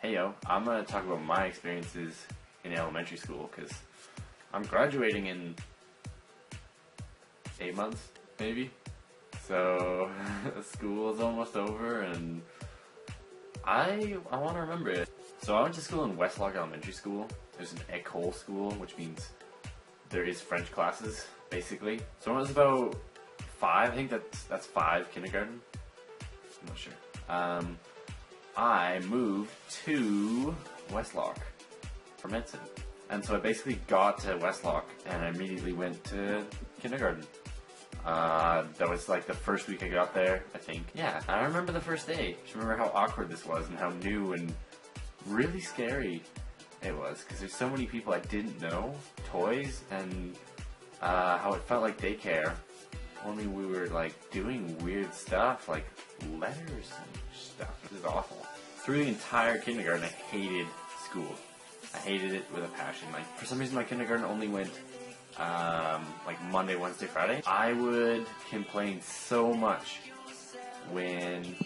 Hey yo, I'm gonna talk about my experiences in elementary school because I'm graduating in 8 months, maybe. So school is almost over, and I want to remember it. So I went to school in Westlock Elementary School. There's an école school, which means there is French classes, basically. So when I was about 5, I think that's 5 kindergarten. I'm not sure. I moved to Westlock for medicine. And so I basically got to Westlock and I immediately went to kindergarten. That was like the first week I got there, I think. Yeah, I remember the first day. Just remember how awkward this was and how new and really scary it was. Because there's so many people I didn't know, toys, and how it felt like daycare. Only we were like doing weird stuff, like letters and stuff. It was awful. Through the entire kindergarten, I hated school. I hated it with a passion. Like, for some reason, my kindergarten only went like Monday, Wednesday, Friday. I would complain so much when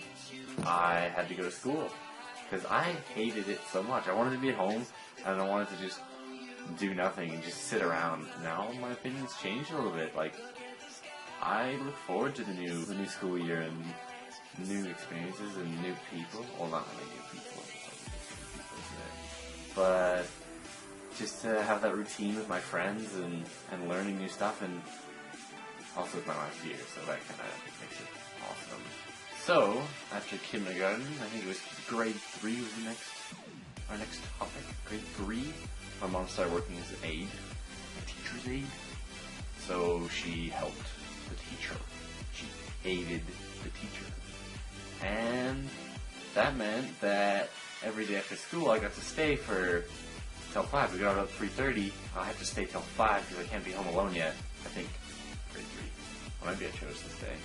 I had to go to school because I hated it so much. I wanted to be at home and I wanted to just do nothing and just sit around. Now my opinion's changed a little bit. Like, I look forward to the new school year and new experiences and new people. Well, not really new people, but just to have that routine with my friends and learning new stuff, and also with my last year, so that kind of makes it awesome. So, after kindergarten, I think it was grade 3 was our next topic. Grade 3, my mom started working as an aide, a teacher's aide. So she helped the teacher. She aided the teacher. And that meant that every day after school I got to stay till 5. We got out at 3:30. I had to stay till 5 because I can't be home alone yet. I think grade 3. Well, maybe I chose to stay.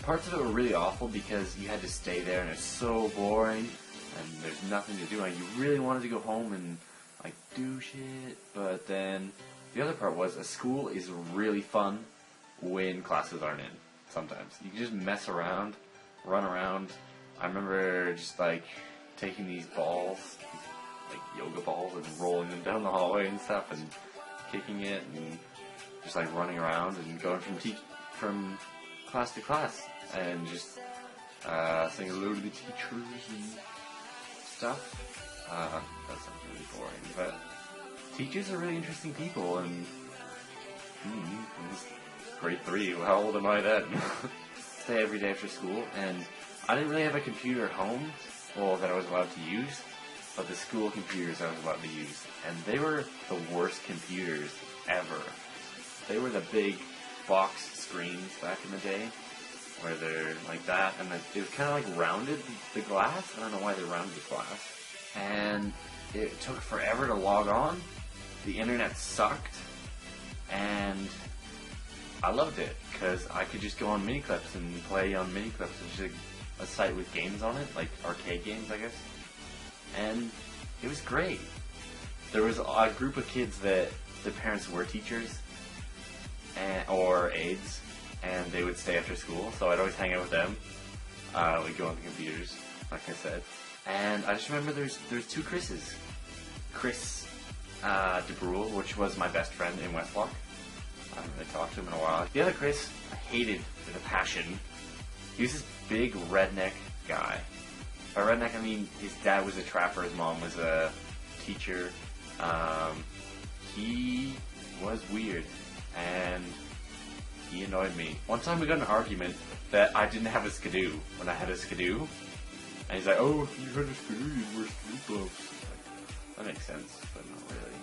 Parts of it were really awful because you had to stay there and it's so boring and there's nothing to do and you really wanted to go home and like do shit. But then the other part was a school is really fun when classes aren't in. Sometimes you can just mess around, run around. I remember just like taking these balls, like yoga balls, and rolling them down the hallway and stuff, and kicking it, and just like running around and going from class to class, and just saying hello to the teachers and stuff. That sounds really boring, but teachers are really interesting people, and grade 3. How old am I then? Stay every day after school, and I didn't really have a computer at home, well, that I was allowed to use, but the school computers I was allowed to use, and they were the worst computers ever. They were the big box screens back in the day, where they're like that, and it was kind of like rounded, the glass. I don't know why they rounded the glass. And it took forever to log on. The internet sucked, and I loved it because I could just go on Miniclips and play on Miniclips. It's just a site with games on it, like arcade games, I guess. And it was great. There was a group of kids that their parents were teachers or aides, and they would stay after school, so I'd always hang out with them. We'd go on the computers, like I said. And I just remember there's 2 Chris's. Chris DeBrule, which was my best friend in Westlock. I haven't really talked to him in a while. The other Chris, I hated with a passion. He was this big redneck guy. By redneck, I mean his dad was a trapper, his mom was a teacher. He was weird, and he annoyed me. One time we got in an argument that I didn't have a skidoo when I had a skidoo. And he's like, oh, if you had a skidoo, you'd wear skidoo gloves. Like, that makes sense, but not really.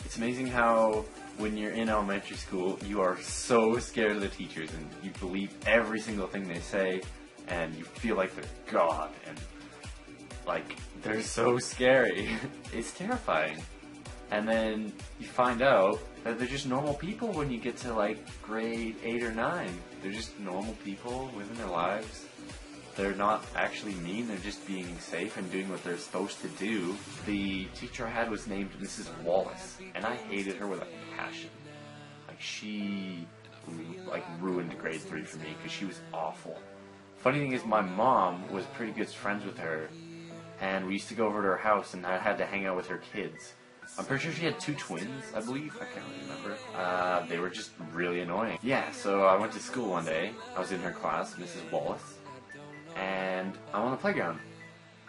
It's amazing how when you're in elementary school, you are so scared of the teachers and you believe every single thing they say and you feel like they're God and like they're so scary. It's terrifying. And then you find out that they're just normal people when you get to like grade 8 or 9. They're just normal people living their lives. They're not actually mean, they're just being safe and doing what they're supposed to do. The teacher I had was named Mrs. Wallace, and I hated her with a passion. Like, she ruined grade 3 for me because she was awful. Funny thing is, my mom was pretty good friends with her, and we used to go over to her house, and I had to hang out with her kids. I'm pretty sure she had 2 twins, I believe. I can't really remember. They were just really annoying. Yeah, so I went to school one day. I was in her class, Mrs. Wallace, and I'm on the playground.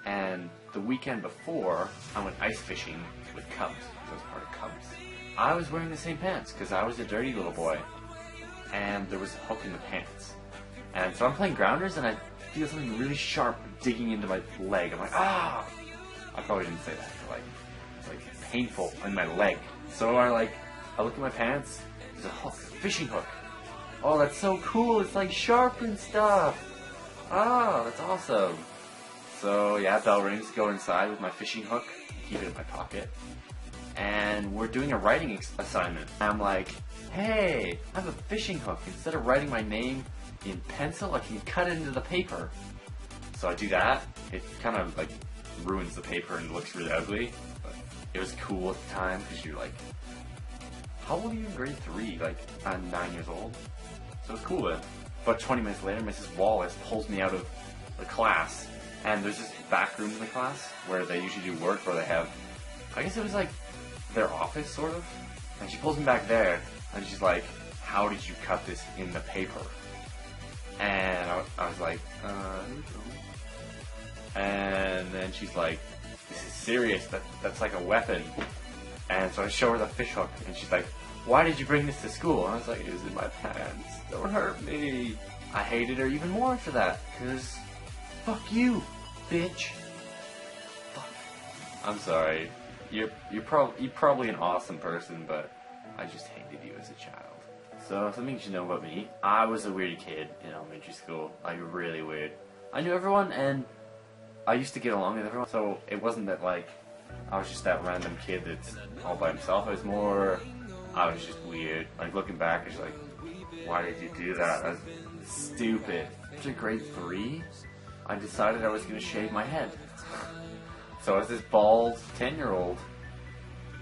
And the weekend before, I went ice fishing with Cubs. I was part of Cubs. I was wearing the same pants because I was a dirty little boy, and there was a hook in the pants. And so I'm playing grounders, and I feel something really sharp digging into my leg. I'm like, ah! I probably didn't say that, but like painful in my leg. So I look at my pants. There's a hook, a fishing hook. Oh, that's so cool! It's like sharp and stuff. Oh, that's awesome. So yeah, bell rings. Go inside with my fishing hook. Keep it in my pocket. And we're doing a writing assignment. I'm like, hey, I have a fishing hook. Instead of writing my name in pencil, I can cut it into the paper. So I do that. It kind of like ruins the paper and looks really ugly. But it was cool at the time because you're like, how old are you in grade 3? Like, I'm 9 years old. So it's cool then. But 20 minutes later, Mrs. Wallace pulls me out of the class. And there's this back room in the class where they usually do work, where they have, I guess it was like their office, sort of. And she pulls me back there, and she's like, how did you cut this in the paper? And I was like, and then she's like, this is serious, that's like a weapon. And so I show her the fish hook, and she's like, why did you bring this to school? And I was like, it was in my pants, don't hurt me. I hated her even more for that, because fuck you, bitch. Fuck. I'm sorry. You're probably an awesome person, but I just hated you as a child. So something you should know about me: I was a weird kid in elementary school, like really weird. I knew everyone, and I used to get along with everyone. So it wasn't that like I was just that random kid that's all by himself. It was more I was just weird. Like looking back, it's like, why did you do that? That's stupid. After grade 3, I decided I was going to shave my head. So I was this bald 10-year-old,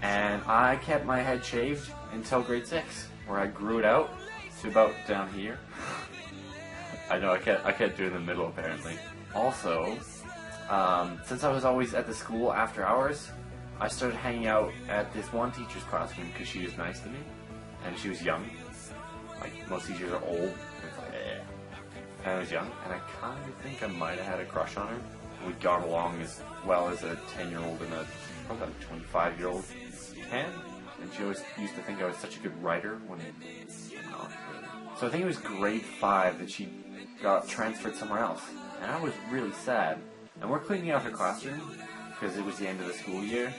and I kept my head shaved until grade 6, where I grew it out to about down here. I know, I can't do it in the middle, apparently. Also, since I was always at the school after hours, I started hanging out at this one teacher's classroom because she was nice to me, and she was young. Like, most teachers are old, and it's like, eh. And I was young, and I kind of think I might have had a crush on her. We got along as well as a 10-year-old and probably a 25-year-old can. And she always used to think I was such a good writer when not really. So I think it was grade 5 that she got transferred somewhere else. And I was really sad. And we're cleaning out her classroom because it was the end of the school year.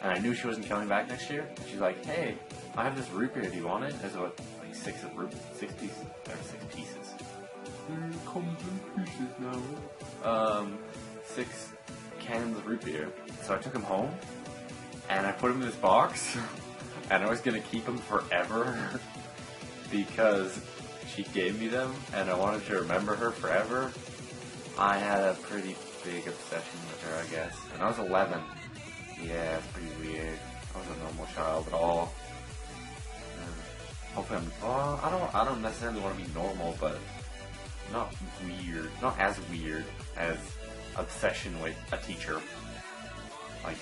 And I knew she wasn't coming back next year. And she's like, hey, I have this root beer, do you want it? There's like 6 pieces. There are 6 pieces. It comes in pieces now. 6 cans of root beer. So I took them home, and I put them in this box, and I was going to keep them forever, because she gave me them, and I wanted to remember her forever. I had a pretty big obsession with her, I guess. And I was 11. Yeah, it's pretty weird. I wasn't a normal child at all. Hopefully I don't necessarily want to be normal, but not weird. Not as weird as obsession with a teacher. Like,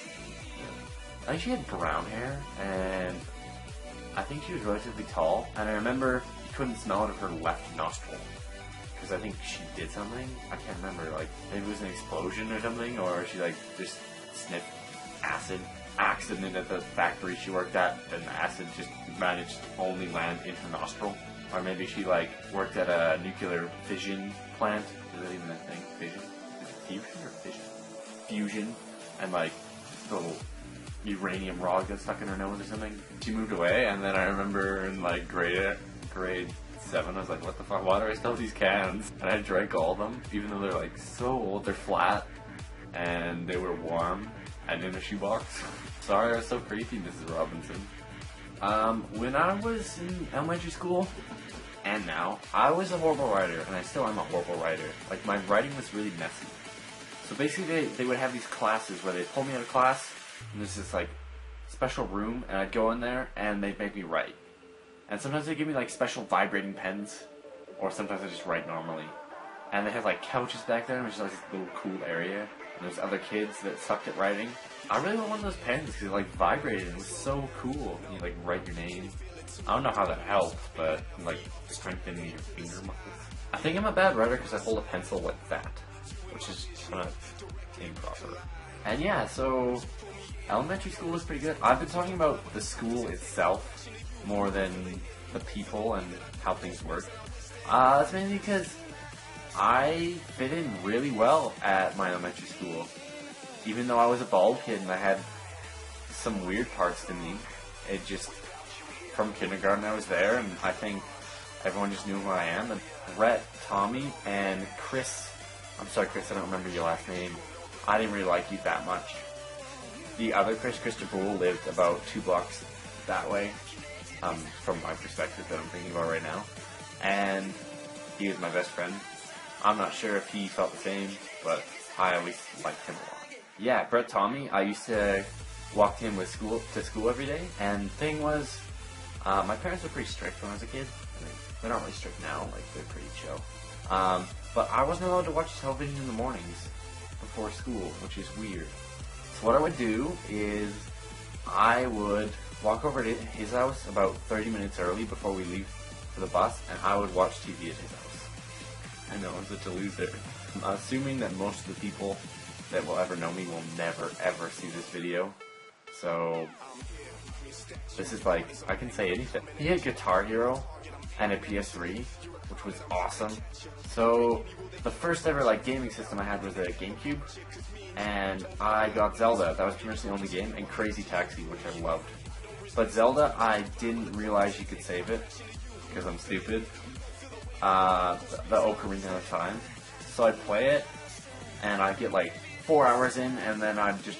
I think she had brown hair, and I think she was relatively tall, and I remember you couldn't smell it of her left nostril, because I think she did something. I can't remember, like, maybe it was an explosion or something, or she, like, just sniffed accident at the factory she worked at, and the acid just managed to only land in her nostril. Or maybe she, like, worked at a nuclear fission plant. Is that even a thing? Fission? Is it fusion or fission? Fusion. And, like, little uranium rod got stuck in her nose or something. She moved away, and then I remember in, like, grade 7, I was like, what the fuck? Why do I still have these cans? And I drank all of them, even though they're, like, so old. They're flat, and they were warm, and in a shoebox. Sorry, I was so creepy, Mrs. Robinson. When I was in elementary school, and now, I was a horrible writer, and I still am a horrible writer. Like, my writing was really messy. So basically, they would have these classes where they'd pull me out of class, and there's this, like, special room, and I'd go in there, and they'd make me write. And sometimes they'd give me, like, special vibrating pens, or sometimes I just write normally. And they have, like, couches back there, which is, like, this little cool area. and there's other kids that sucked at writing. I really want one of those pens because it like vibrated. It was so cool. You like write your name. I don't know how that helped, but like strengthening your finger muscles. I think I'm a bad writer because I hold a pencil like that, which is kind of improper. And yeah, so elementary school was pretty good. I've been talking about the school itself more than the people and how things work. That's mainly because I fit in really well at my elementary school. Even though I was a bald kid and I had some weird parts to me, it just, from kindergarten I was there, and I think everyone just knew who I am. And Brett, Tommy, and Chris, I'm sorry Chris, I don't remember your last name. I didn't really like you that much. The other Chris, Christopher Bull, lived about 2 blocks that way, from my perspective that I'm thinking about right now. And he was my best friend. I'm not sure if he felt the same, but I always liked him a lot. Yeah, Brett Tommy, I used to walk him to school every day, and the thing was, my parents were pretty strict when I was a kid. I mean, they're not really strict now, like they're pretty chill. But I wasn't allowed to watch television in the mornings before school, which is weird. So what I would do is I would walk over to his house about 30 minutes early before we leave for the bus, and I would watch TV at his house. I know, I'm such a loser. I'm assuming that most of the people that will ever know me will never ever see this video. So this is like, I can say anything. He had Guitar Hero and a PS3, which was awesome. So the first ever like gaming system I had was a GameCube, and I got Zelda. That was pretty much the only game, and Crazy Taxi, which I loved. But Zelda, I didn't realize you could save it because I'm stupid. The Ocarina of Time. So I'd play it, and I'd get like 4 hours in, and then I'd just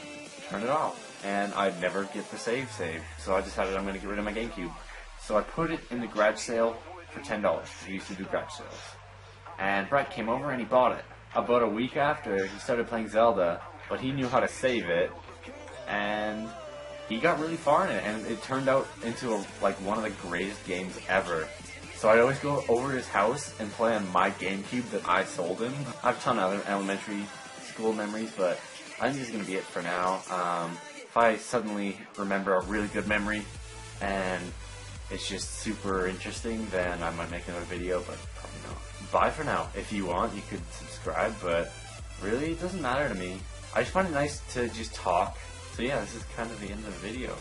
turn it off, and I'd never get the save saved. So I decided I'm going to get rid of my GameCube. So I put it in the garage sale for $10. We used to do garage sales. And Brett came over and he bought it. About a week after, he started playing Zelda, but he knew how to save it, and he got really far in it, and it turned out into like one of the greatest games ever. So I'd always go over to his house and play on my GameCube that I sold him. I have a ton of other elementary school memories, but I think this is going to be it for now. If I suddenly remember a really good memory and it's just super interesting, then I might make another video, but probably not. Bye for now. If you want, you could subscribe, but really, it doesn't matter to me. I just find it nice to just talk. So yeah, this is kind of the end of the video.